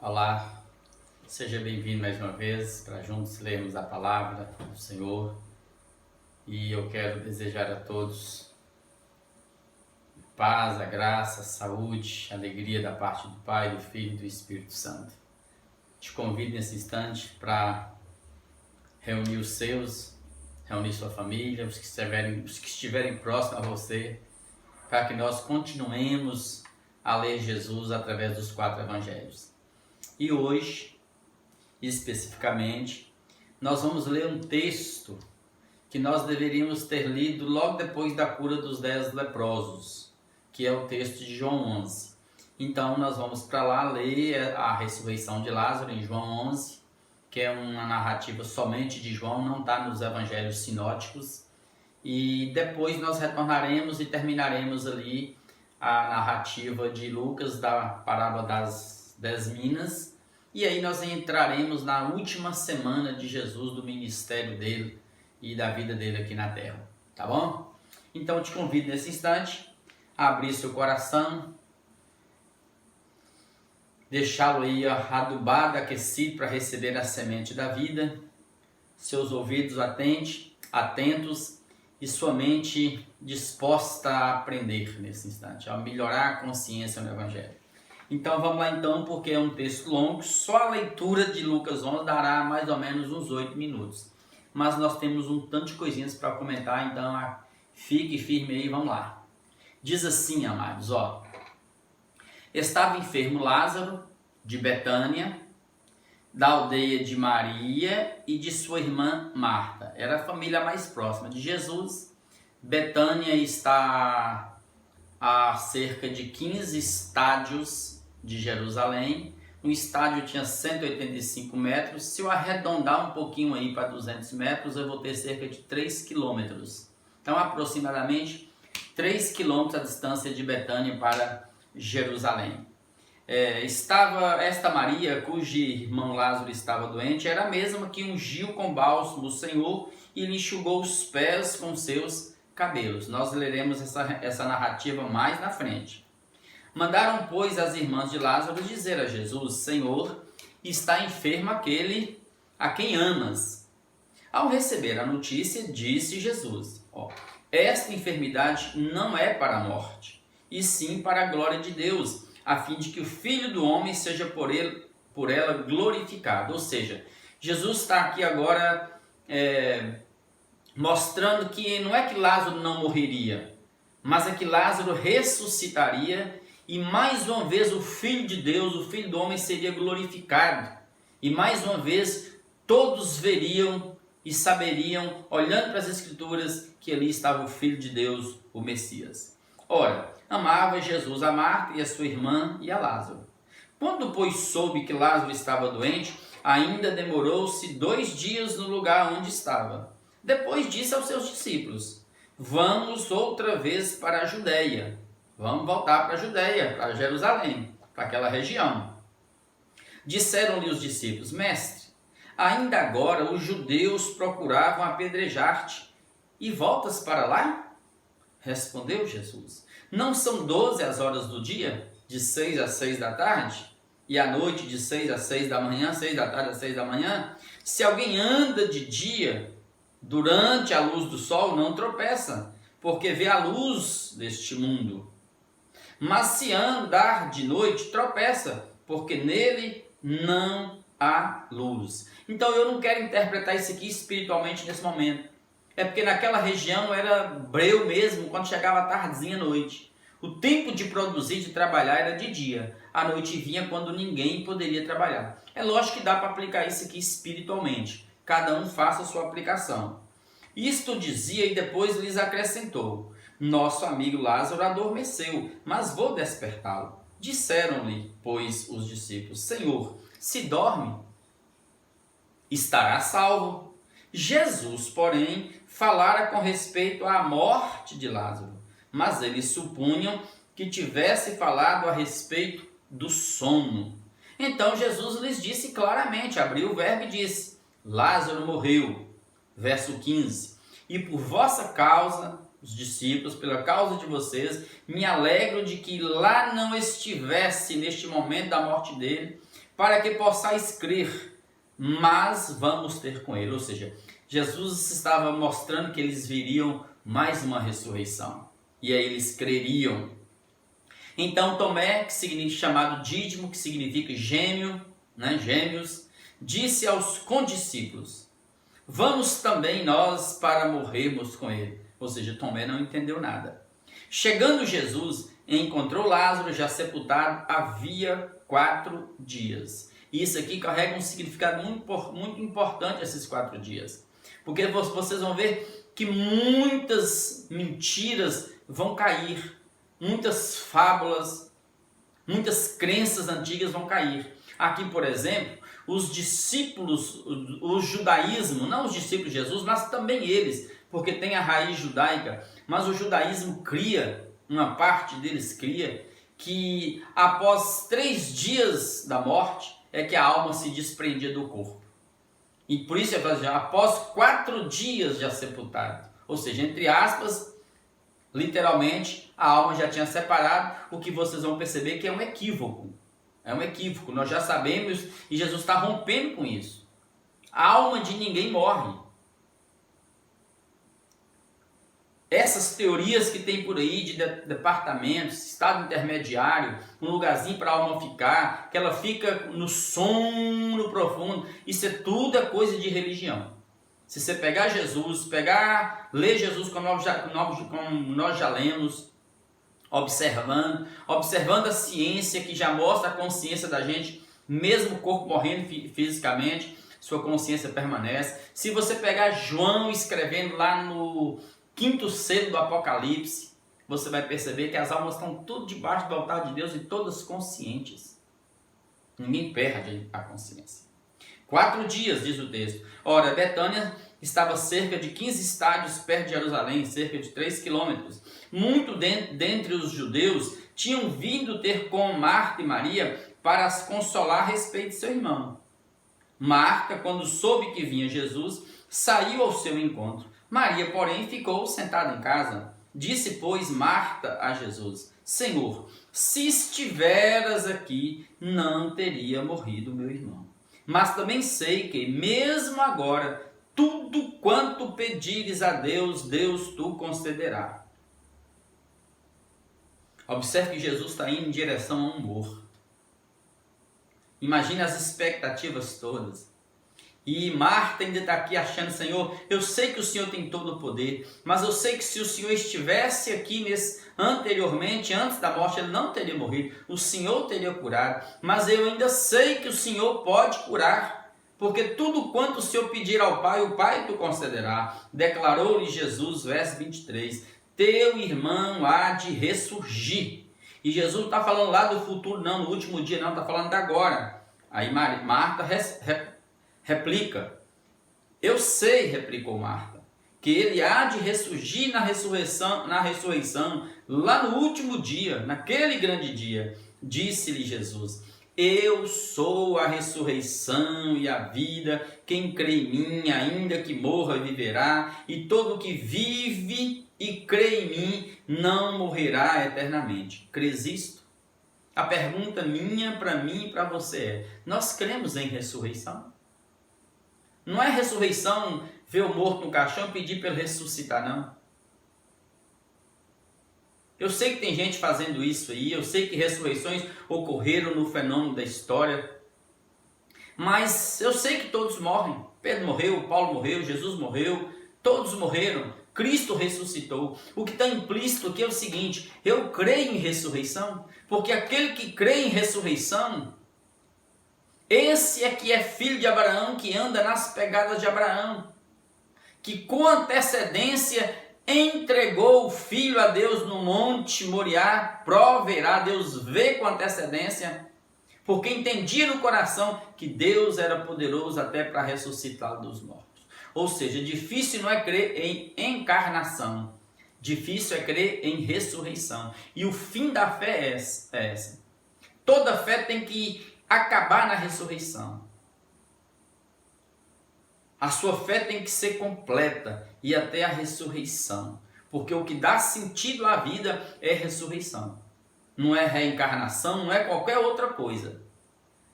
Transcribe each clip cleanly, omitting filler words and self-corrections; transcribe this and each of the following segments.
Olá, seja bem-vindo mais uma vez para juntos lermos a palavra do Senhor. E eu quero desejar a todos paz, a graça, a saúde, a alegria da parte do Pai, do Filho e do Espírito Santo. Te convido nesse instante para reunir os seus, reunir sua família, os que estiverem próximos a você, para que nós continuemos a ler Jesus através dos 4 evangelhos. E hoje, especificamente, nós vamos ler um texto que nós deveríamos ter lido logo depois da cura dos 10 leprosos, que é o texto de João 11. Então, nós vamos para lá ler a ressurreição de Lázaro em João 11, que é uma narrativa somente de João, não está nos evangelhos sinóticos. E depois nós retornaremos e terminaremos ali a narrativa de Lucas, da parábola das 10 minas, e aí nós entraremos na última semana de Jesus, do ministério dele e da vida dele aqui na terra, tá bom? Então eu te convido nesse instante a abrir seu coração, deixá-lo aí adubado, aquecido para receber a semente da vida, seus ouvidos atentos e sua mente disposta a aprender nesse instante, a melhorar a consciência no Evangelho. Então vamos lá então, porque é um texto longo, só a leitura de Lucas 11 dará mais ou menos uns 8 minutos. Mas nós temos um tanto de coisinhas para comentar, então fique firme aí, vamos lá. Diz assim, amados, estava enfermo Lázaro, de Betânia, da aldeia de Maria e de sua irmã Marta. Era a família mais próxima de Jesus. Betânia está a cerca de 15 estádios de Jerusalém. Um estádio tinha 185 metros. Se eu arredondar um pouquinho aí para 200 metros, eu vou ter cerca de 3 quilômetros. Então, aproximadamente 3 quilômetros a distância de Betânia para Jerusalém. Estava esta Maria, cujo irmão Lázaro estava doente, era a mesma que ungiu com bálsamo o Senhor e lhe enxugou os pés com seus cabelos. Nós leremos essa narrativa mais na frente. Mandaram, pois, as irmãs de Lázaro dizer a Jesus: Senhor, está enfermo aquele a quem amas. Ao receber a notícia, disse Jesus: esta enfermidade não é para a morte, e sim para a glória de Deus, a fim de que o Filho do Homem seja por ela glorificado. Ou seja, Jesus está aqui agora mostrando que não é que Lázaro não morreria, mas é que Lázaro ressuscitaria e mais uma vez o Filho de Deus, o Filho do Homem, seria glorificado. E mais uma vez todos veriam e saberiam, olhando para as Escrituras, que ali estava o Filho de Deus, o Messias. Ora, amava Jesus a Marta e a sua irmã e a Lázaro. Quando, pois, soube que Lázaro estava doente, ainda demorou-se 2 dias no lugar onde estava. Depois disse aos seus discípulos: vamos outra vez para a Judéia. Vamos voltar para a Judéia, para Jerusalém, para aquela região. Disseram-lhe os discípulos: Mestre, ainda agora os judeus procuravam apedrejar-te, e voltas para lá? Respondeu Jesus: não são 12 as horas do dia, de 6 às 6 da tarde? E à noite de 6 às 6 da manhã, 6 da tarde às 6 da manhã? Se alguém anda de dia, durante a luz do sol, não tropeça, porque vê a luz deste mundo. Mas se andar de noite, tropeça, porque nele não há luz. Então eu não quero interpretar isso aqui espiritualmente nesse momento. É porque naquela região era breu mesmo, quando chegava a tardezinha à noite. O tempo de produzir, de trabalhar, era de dia. A noite vinha quando ninguém poderia trabalhar. É lógico que dá para aplicar isso aqui espiritualmente. Cada um faça a sua aplicação. Isto dizia e depois lhes acrescentou: nosso amigo Lázaro adormeceu, mas vou despertá-lo. Disseram-lhe, pois, os discípulos: Senhor, se dorme, estará salvo. Jesus, porém, falara com respeito à morte de Lázaro, mas eles supunham que tivesse falado a respeito do sono. Então Jesus lhes disse claramente, abriu o verbo e disse: Lázaro morreu. Verso 15: e por vossa causa, os discípulos, pela causa de vocês, me alegro de que lá não estivesse neste momento da morte dele, para que possais crer, mas vamos ter com ele. Ou seja, Jesus estava mostrando que eles viriam mais uma ressurreição, e aí eles creriam. Então Tomé, que significa, chamado Dídimo, que significa gêmeo, né, gêmeos, disse aos condiscípulos: vamos também nós para morrermos com ele. Ou seja, Tomé não entendeu nada. Chegando Jesus, encontrou Lázaro já sepultado havia 4 dias. Isso aqui carrega um significado muito importante, esses 4 dias. Porque vocês vão ver que muitas mentiras vão cair. Muitas fábulas, muitas crenças antigas vão cair. Aqui, por exemplo, os discípulos, o judaísmo, não os discípulos de Jesus, mas também eles, porque tem a raiz judaica, mas o judaísmo cria, uma parte deles cria, que após 3 dias da morte é que a alma se desprendia do corpo. E por isso, após 4 dias já sepultado, ou seja, entre aspas, literalmente, a alma já tinha separado, o que vocês vão perceber que é um equívoco. É um equívoco, nós já sabemos e Jesus está rompendo com isso. A alma de ninguém morre. Essas teorias que tem por aí de departamentos, estado intermediário, um lugarzinho para a alma ficar, que ela fica no sono profundo, isso é tudo coisa de religião. Se você pegar Jesus, ler Jesus como nós já lemos, observando a ciência que já mostra a consciência da gente, mesmo o corpo morrendo fisicamente, sua consciência permanece. Se você pegar João escrevendo lá no 5º selo do Apocalipse, você vai perceber que as almas estão tudo debaixo do altar de Deus e todas conscientes. Ninguém perde a consciência. 4 dias, diz o texto. Ora, Betânia estava cerca de 15 estádios perto de Jerusalém, cerca de 3 quilômetros. Muito dentre os judeus tinham vindo ter com Marta e Maria para as consolar a respeito de seu irmão. Marta, quando soube que vinha Jesus, saiu ao seu encontro. Maria, porém, ficou sentada em casa. Disse, pois, Marta a Jesus: Senhor, se estiveras aqui, não teria morrido meu irmão. Mas também sei que, mesmo agora, tudo quanto pedires a Deus, Deus tu concederá. Observe que Jesus está indo em direção a um morto. Imagine as expectativas todas. E Marta ainda está aqui achando: Senhor, eu sei que o Senhor tem todo o poder, mas eu sei que se o Senhor estivesse aqui anteriormente, antes da morte, ele não teria morrido, o Senhor teria curado, mas eu ainda sei que o Senhor pode curar, porque tudo quanto o Senhor pedir ao Pai, o Pai tu concederá. Declarou-lhe Jesus, verso 23, teu irmão há de ressurgir. E Jesus não está falando lá do futuro, não, no último dia, não, está falando de agora. Aí Marta replica: eu sei, replicou Marta, que ele há de ressurgir na ressurreição, lá no último dia, naquele grande dia. Disse-lhe Jesus: eu sou a ressurreição e a vida, quem crê em mim, ainda que morra, viverá, e todo que vive e crê em mim, não morrerá eternamente. Crês isto? A pergunta minha, para mim e para você é: nós cremos em ressurreição? Não é ressurreição ver o morto no caixão e pedir para ele ressuscitar, não. Eu sei que tem gente fazendo isso aí, eu sei que ressurreições ocorreram no fenômeno da história, mas eu sei que todos morrem. Pedro morreu, Paulo morreu, Jesus morreu, todos morreram, Cristo ressuscitou. O que está implícito aqui é o seguinte: eu creio em ressurreição, porque aquele que crê em ressurreição, esse é que é filho de Abraão, que anda nas pegadas de Abraão, que com antecedência entregou o filho a Deus no monte Moriá, proverá. Deus vê com antecedência, porque entendia no coração que Deus era poderoso até para ressuscitar dos mortos. Ou seja, difícil não é crer em encarnação, difícil é crer em ressurreição. E o fim da fé é essa. Toda fé tem que acabar na ressurreição. A sua fé tem que ser completa e até a ressurreição, porque o que dá sentido à vida é ressurreição. Não é reencarnação, não é qualquer outra coisa.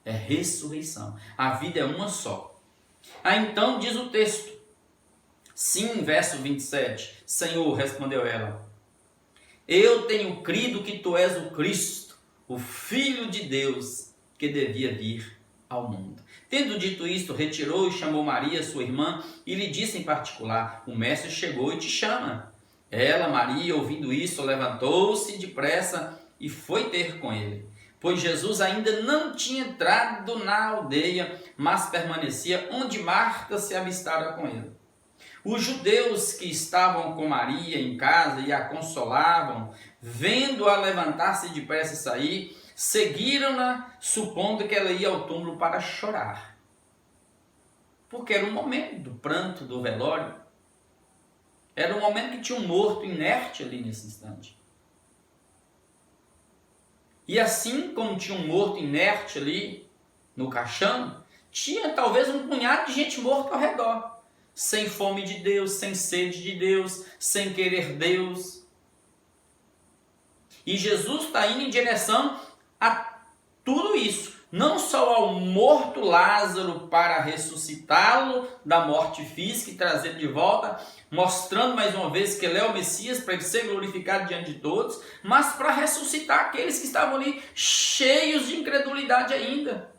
é ressurreição. A vida é uma só. Aí então diz o texto, sim, verso 27, Senhor, respondeu ela, eu tenho crido que tu és o Cristo, o Filho de Deus, que devia vir ao mundo. Tendo dito isto, retirou e chamou Maria, sua irmã, e lhe disse em particular, o mestre chegou e te chama. Ela, Maria, ouvindo isso, levantou-se depressa e foi ter com ele. Pois Jesus ainda não tinha entrado na aldeia, mas permanecia onde Marta se avistara com ele. Os judeus que estavam com Maria em casa e a consolavam, vendo-a levantar-se depressa e sair, seguiram-na, supondo que ela ia ao túmulo para chorar. Porque era um momento do pranto, do velório. Era um momento que tinha um morto inerte ali nesse instante. E assim como tinha um morto inerte ali no caixão, tinha talvez um punhado de gente morta ao redor. Sem fome de Deus, sem sede de Deus, sem querer Deus. E Jesus está indo em direção a tudo isso. Não só ao morto Lázaro para ressuscitá-lo da morte física e trazê-lo de volta, mostrando mais uma vez que ele é o Messias, para ele ser glorificado diante de todos, mas para ressuscitar aqueles que estavam ali cheios de incredulidade ainda.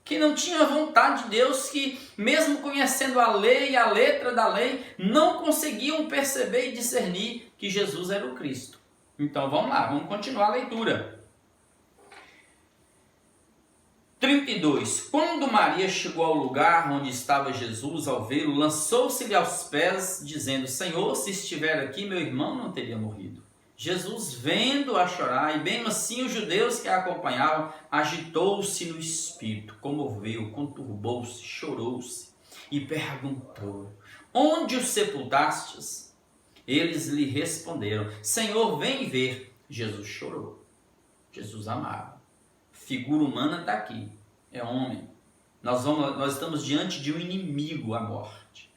Que não tinham vontade de Deus, que mesmo conhecendo a lei e a letra da lei, não conseguiam perceber e discernir que Jesus era o Cristo. Então vamos lá, vamos continuar a leitura. 32. Quando Maria chegou ao lugar onde estava Jesus, ao vê-lo, lançou-se-lhe aos pés, dizendo, Senhor, se estiver aqui, meu irmão não teria morrido. Jesus, vendo-a chorar, e bem assim os judeus que a acompanhavam, agitou-se no espírito, comoveu, conturbou-se, chorou-se, e perguntou, onde o sepultastes? Eles lhe responderam, Senhor, vem ver. Jesus chorou. Jesus amava. Figura humana está aqui, é homem. Nós estamos diante de um inimigo, a morte.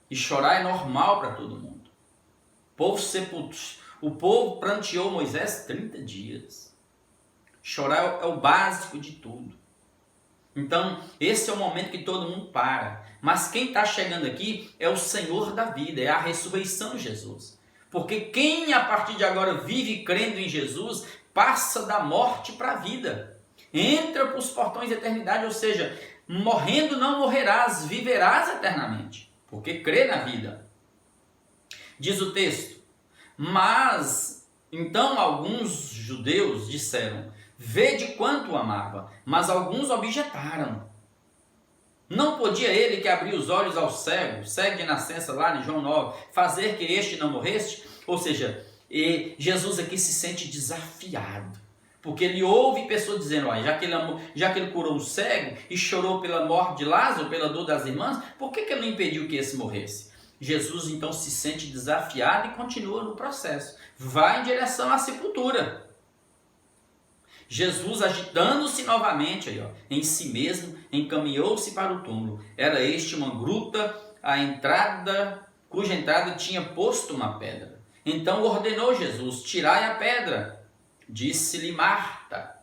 E chorar é normal para todo mundo. O povo pranteou Moisés 30 dias. Chorar é o básico de tudo. Então, esse é o momento que todo mundo para. Mas quem está chegando aqui é o Senhor da vida, é a ressurreição de Jesus. Porque quem a partir de agora vive crendo em Jesus, passa da morte para a vida. Entra para os portões da eternidade, ou seja, morrendo não morrerás, viverás eternamente. Porque crê na vida. Diz o texto, mas então alguns judeus disseram, vede quanto o amava, mas alguns objetaram. Não podia ele que abriu os olhos ao cego de nascença lá em João 9, fazer que este não morresse? Ou seja, Jesus aqui se sente desafiado, porque ele ouve pessoas dizendo, já que ele curou o cego e chorou pela morte de Lázaro, pela dor das irmãs, por que ele não impediu que esse morresse? Jesus então se sente desafiado e continua no processo. Vai em direção à sepultura. Jesus, agitando-se novamente em si mesmo, encaminhou-se para o túmulo. Era este uma gruta, cuja entrada tinha posto uma pedra. Então ordenou Jesus, tirai a pedra. Disse-lhe Marta,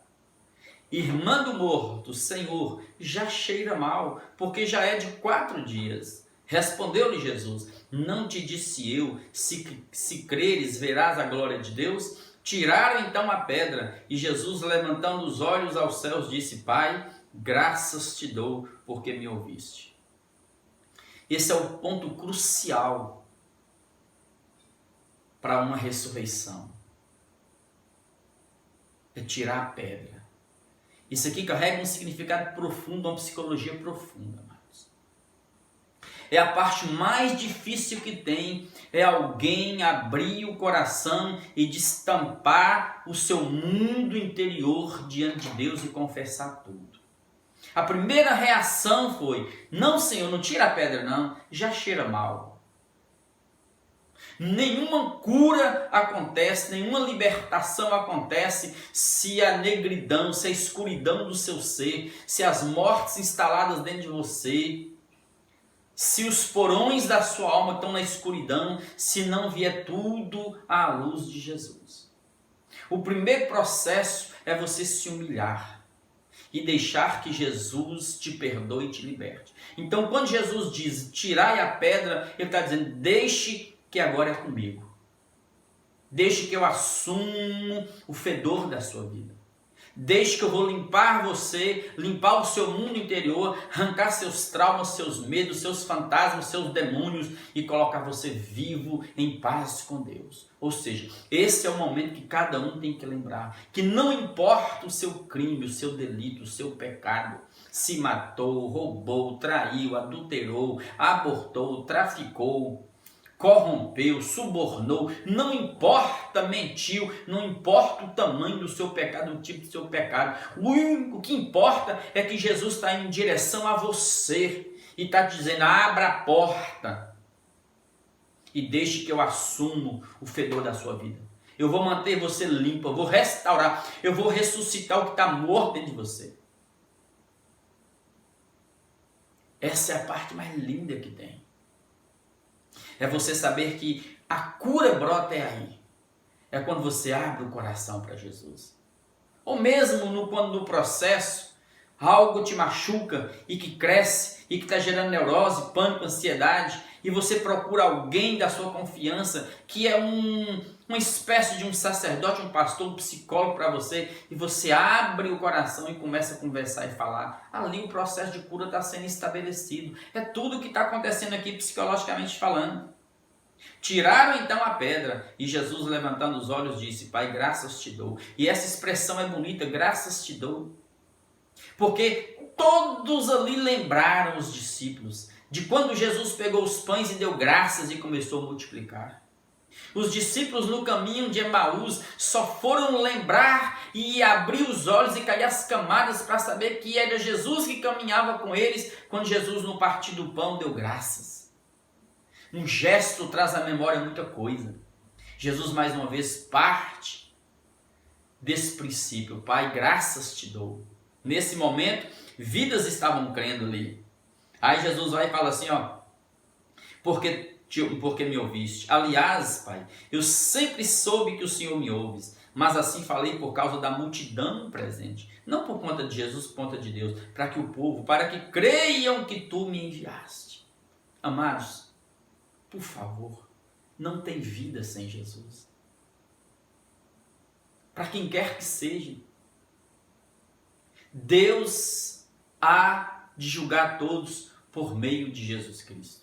irmã do morto, Senhor, já cheira mal, porque já é de 4 dias. Respondeu-lhe Jesus, não te disse eu, se creres verás a glória de Deus? Tiraram então a pedra, e Jesus, levantando os olhos aos céus, disse, Pai, graças te dou, porque me ouviste. Esse é o ponto crucial para uma ressurreição. É tirar a pedra. Isso aqui carrega um significado profundo, uma psicologia profunda. É a parte mais difícil que tem, é alguém abrir o coração e destampar o seu mundo interior diante de Deus e confessar tudo. A primeira reação foi, não Senhor, não tira a pedra não, já cheira mal. Nenhuma cura acontece, nenhuma libertação acontece se a negridão, se a escuridão do seu ser, se as mortes instaladas dentro de você, se os porões da sua alma estão na escuridão, se não vier tudo à luz de Jesus. O primeiro processo é você se humilhar. e deixar que Jesus te perdoe e te liberte. Então, quando Jesus diz, tirai a pedra, ele está dizendo, deixe que agora é comigo. Deixe que eu assumo o fedor da sua vida. Deixe que eu vou limpar você, limpar o seu mundo interior, arrancar seus traumas, seus medos, seus fantasmas, seus demônios e colocar você vivo em paz com Deus. Ou seja, esse é o momento que cada um tem que lembrar, que não importa o seu crime, o seu delito, o seu pecado, se matou, roubou, traiu, adulterou, abortou, traficou, corrompeu, subornou, não importa, mentiu, não importa o tamanho do seu pecado, o tipo do seu pecado. O único que importa é que Jesus está em direção a você e está dizendo, abra a porta e deixe que eu assumo o fedor da sua vida. Eu vou manter você limpo, eu vou restaurar, eu vou ressuscitar o que está morto dentro de você. Essa é a parte mais linda que tem. É você saber que a cura brota aí. É quando você abre o coração para Jesus. Ou mesmo quando no processo algo te machuca e que cresce e que está gerando neurose, pânico, ansiedade, e você procura alguém da sua confiança que é uma espécie de um sacerdote, um pastor, um psicólogo para você, e você abre o coração e começa a conversar e falar. Ali o processo de cura está sendo estabelecido. É tudo o que está acontecendo aqui psicologicamente falando. Tiraram então a pedra e Jesus, levantando os olhos, disse, Pai, graças te dou. E essa expressão é bonita, graças te dou. Porque todos ali lembraram, os discípulos, de quando Jesus pegou os pães e deu graças e começou a multiplicar. Os discípulos no caminho de Emaús só foram lembrar e abrir os olhos e cair as camadas para saber que era Jesus que caminhava com eles quando Jesus, no partir do pão, deu graças. Um gesto traz à memória muita coisa. Jesus mais uma vez parte desse princípio. Pai, graças te dou. Nesse momento, vidas estavam crendo ali. Aí Jesus vai e fala assim, porque me ouviste. Aliás, Pai, eu sempre soube que o Senhor me ouves, mas assim falei por causa da multidão presente. Não por conta de Jesus, por conta de Deus, para que o povo, para que creiam que tu me enviaste. Amados, por favor, não tem vida sem Jesus. Para quem quer que seja, Deus há de julgar todos por meio de Jesus Cristo.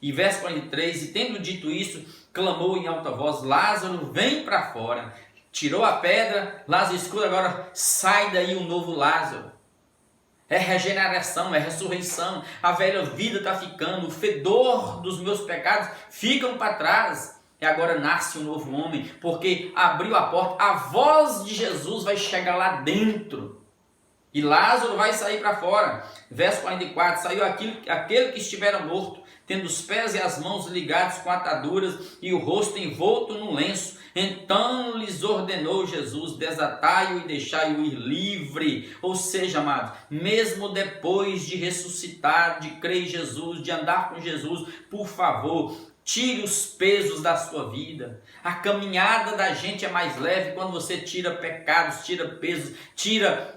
E verso 43, e tendo dito isso, clamou em alta voz, Lázaro, vem para fora. Tirou a pedra, Lázaro escuro, agora sai daí um novo Lázaro. É regeneração, é ressurreição, a velha vida está ficando, o fedor dos meus pecados ficam para trás. E agora nasce um novo homem, porque abriu a porta, a voz de Jesus vai chegar lá dentro. E Lázaro vai sair para fora. Verso 44, saiu aquele que estivera morto, tendo os pés e as mãos ligados com ataduras e o rosto envolto num lenço. Então lhes ordenou Jesus, desatai-o e deixai-o ir livre. Ou seja, amados, mesmo depois de ressuscitar, de crer em Jesus, de andar com Jesus, por favor, tire os pesos da sua vida. A caminhada da gente é mais leve quando você tira pecados, tira pesos, tira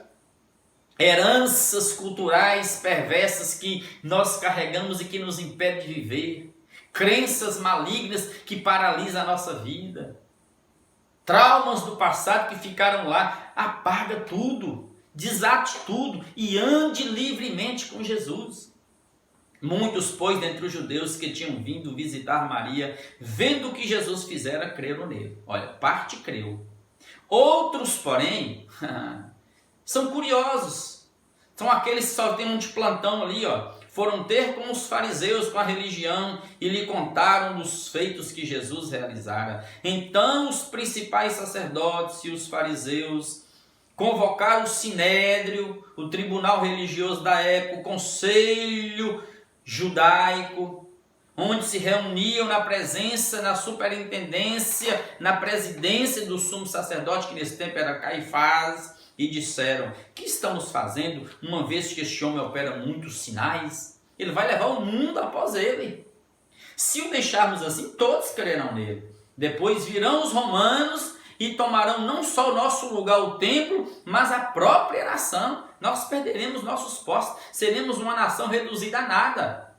heranças culturais perversas que nós carregamos e que nos impedem de viver. Crenças malignas que paralisam a nossa vida. Traumas do passado que ficaram lá. Apaga tudo, desate tudo e ande livremente com Jesus. Muitos, pois, dentre os judeus que tinham vindo visitar Maria, vendo o que Jesus fizera, creram nele. Olha, parte creu. Outros, porém, são curiosos. São aqueles que só têm um de plantão ali, foram ter com os fariseus, com a religião, e lhe contaram dos feitos que Jesus realizara. Então os principais sacerdotes e os fariseus convocaram o sinédrio, o tribunal religioso da época, o conselho judaico, onde se reuniam na presença, na superintendência, na presidência do sumo sacerdote, que nesse tempo era Caifás, e disseram, que estamos fazendo, uma vez que este homem opera muitos sinais? Ele vai levar o mundo após ele. Se o deixarmos assim, todos crerão nele. Depois virão os romanos e tomarão não só o nosso lugar, o templo, mas a própria nação. Nós perderemos nossos postos, seremos uma nação reduzida a nada.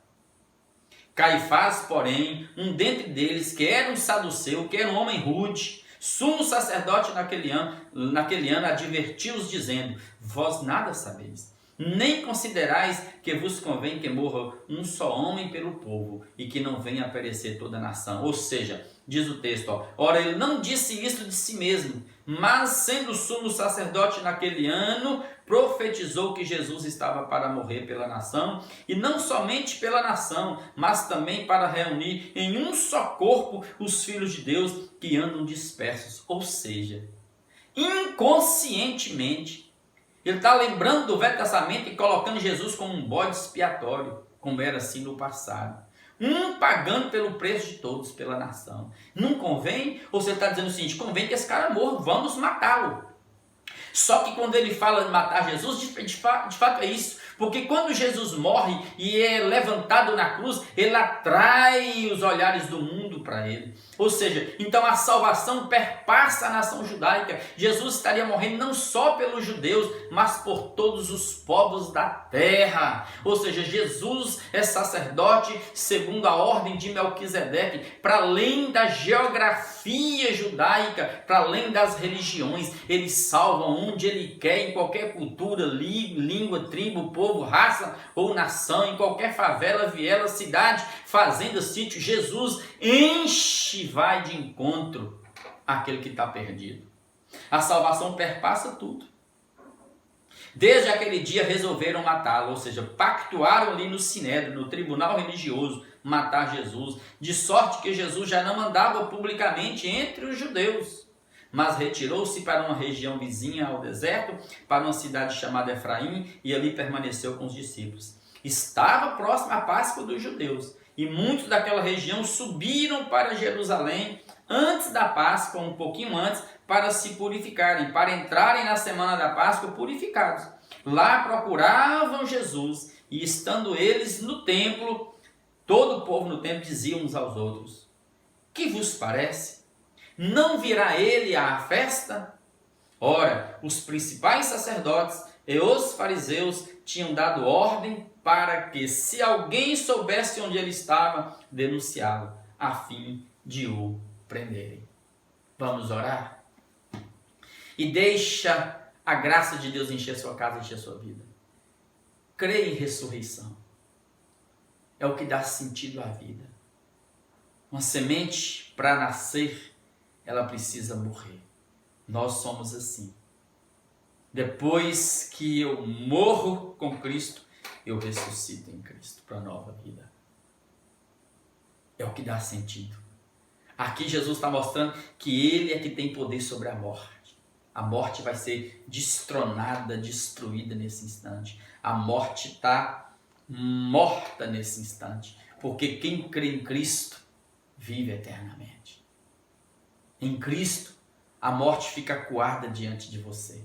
Caifás, porém, um dentre deles, que era um saduceu, que era um homem rude, sumo sacerdote naquele ano, advertiu-os dizendo: vós nada sabeis, nem considerais que vos convém que morra um só homem pelo povo, e que não venha a perecer toda a nação. Ou seja, diz o texto, ora ele não disse isto de si mesmo, mas sendo sumo sacerdote naquele ano, profetizou que Jesus estava para morrer pela nação, e não somente pela nação, mas também para reunir em um só corpo os filhos de Deus que andam dispersos. Ou seja, inconscientemente, ele está lembrando do Velho Testamento e colocando Jesus como um bode expiatório, como era assim no passado. Pagando pelo preço de todos, pela nação. Não convém? Ou você está dizendo o seguinte: convém que esse cara morra, vamos matá-lo. Só que quando ele fala de matar Jesus, de fato é isso. Porque quando Jesus morre e é levantado na cruz, ele atrai os olhares do mundo para ele. Ou seja, então a salvação perpassa a nação judaica. Jesus estaria morrendo não só pelos judeus, mas por todos os povos da terra. Ou seja, Jesus é sacerdote segundo a ordem de Melquisedeque, para além da geografia judaica, para além das religiões. Ele salva onde ele quer, em qualquer cultura, língua, tribo, povo, raça ou nação, em qualquer favela, viela, cidade, fazenda, sítio. Jesus enche, vai de encontro àquele que está perdido. A salvação perpassa tudo. Desde aquele dia resolveram matá-lo, ou seja, pactuaram ali no sinédrio, no tribunal religioso, matar Jesus, de sorte que Jesus já não andava publicamente entre os judeus, mas retirou-se para uma região vizinha ao deserto, para uma cidade chamada Efraim, e ali permaneceu com os discípulos. Estava próximo à Páscoa dos judeus, e muitos daquela região subiram para Jerusalém antes da Páscoa, um pouquinho antes, para se purificarem, para entrarem na semana da Páscoa purificados. Lá procuravam Jesus, e estando eles no templo, todo o povo no templo dizia uns aos outros: que vos parece? Não virá ele à festa? Ora, os principais sacerdotes e os fariseus tinham dado ordem para que, se alguém soubesse onde ele estava, denunciá-lo, a fim de o prenderem. Vamos orar? E deixa a graça de Deus encher sua casa, encher sua vida. Creia em ressurreição. É o que dá sentido à vida. Uma semente, para nascer, ela precisa morrer. Nós somos assim. Depois que eu morro com Cristo, eu ressuscito em Cristo para a nova vida. É o que dá sentido. Aqui Jesus está mostrando que Ele é que tem poder sobre a morte. A morte vai ser destronada, destruída nesse instante. A morte está morta nesse instante. Porque quem crê em Cristo vive eternamente. Em Cristo, a morte fica acuada diante de você.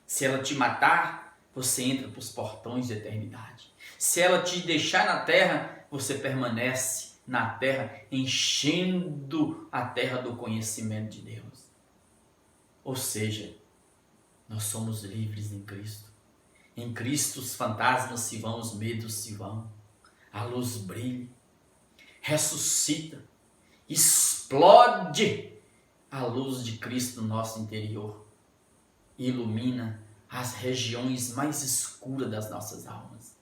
Se ela te matar, você entra para os portões da eternidade. Se ela te deixar na terra, você permanece na terra, enchendo a terra do conhecimento de Deus. Ou seja, nós somos livres em Cristo. Em Cristo os fantasmas se vão, os medos se vão. A luz brilha, ressuscita, explode a luz de Cristo no nosso interior. Ilumina as regiões mais escuras das nossas almas.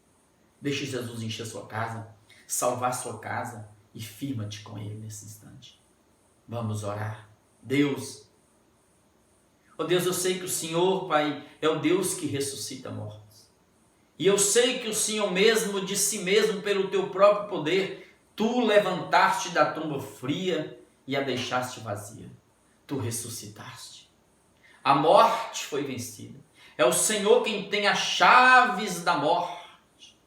Deixe Jesus encher sua casa, salvar sua casa e firma-te com Ele nesse instante. Vamos orar. Deus, oh Deus, eu sei que o Senhor, Pai, é o Deus que ressuscita mortos. E eu sei que o Senhor mesmo, de si mesmo, pelo teu próprio poder, tu levantaste da tumba fria e a deixaste vazia. Tu ressuscitaste. A morte foi vencida. É o Senhor quem tem as chaves da morte.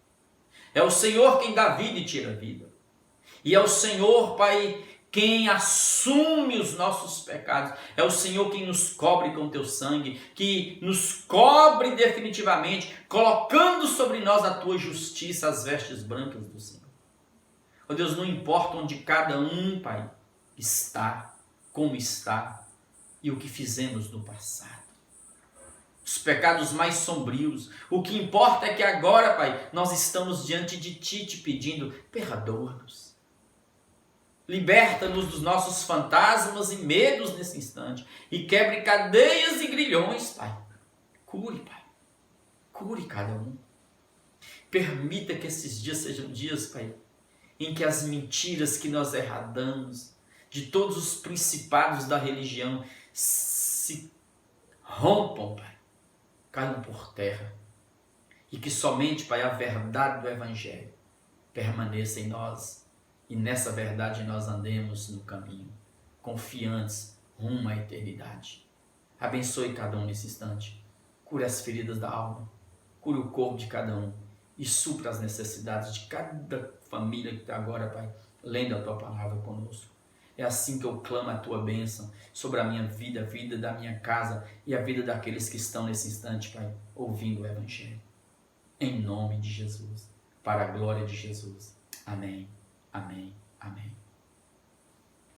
É o Senhor quem dá vida e tira a vida. E é o Senhor, Pai, quem assume os nossos pecados. É o Senhor quem nos cobre com teu sangue, que nos cobre definitivamente, colocando sobre nós a tua justiça, as vestes brancas do Senhor. Oh Deus, não importa onde cada um, Pai, está, como está, e o que fizemos no passado. Os pecados mais sombrios. O que importa é que agora, Pai, nós estamos diante de Ti te pedindo, perdoa-nos. Liberta-nos dos nossos fantasmas e medos nesse instante. E quebre cadeias e grilhões, Pai. Cure, Pai. Cure cada um. Permita que esses dias sejam dias, Pai, em que as mentiras que nós herdamos, de todos os principados da religião, se rompam, Pai, caiam por terra. E que somente, Pai, a verdade do Evangelho permaneça em nós. E nessa verdade nós andemos no caminho, confiantes, rumo à eternidade. Abençoe cada um nesse instante. Cure as feridas da alma. Cure o corpo de cada um. E supra as necessidades de cada família que está agora, Pai, lendo a Tua palavra conosco. É assim que eu clamo a Tua bênção sobre a minha vida, a vida da minha casa e a vida daqueles que estão nesse instante, Pai, ouvindo o Evangelho. Em nome de Jesus, para a glória de Jesus. Amém, amém, amém.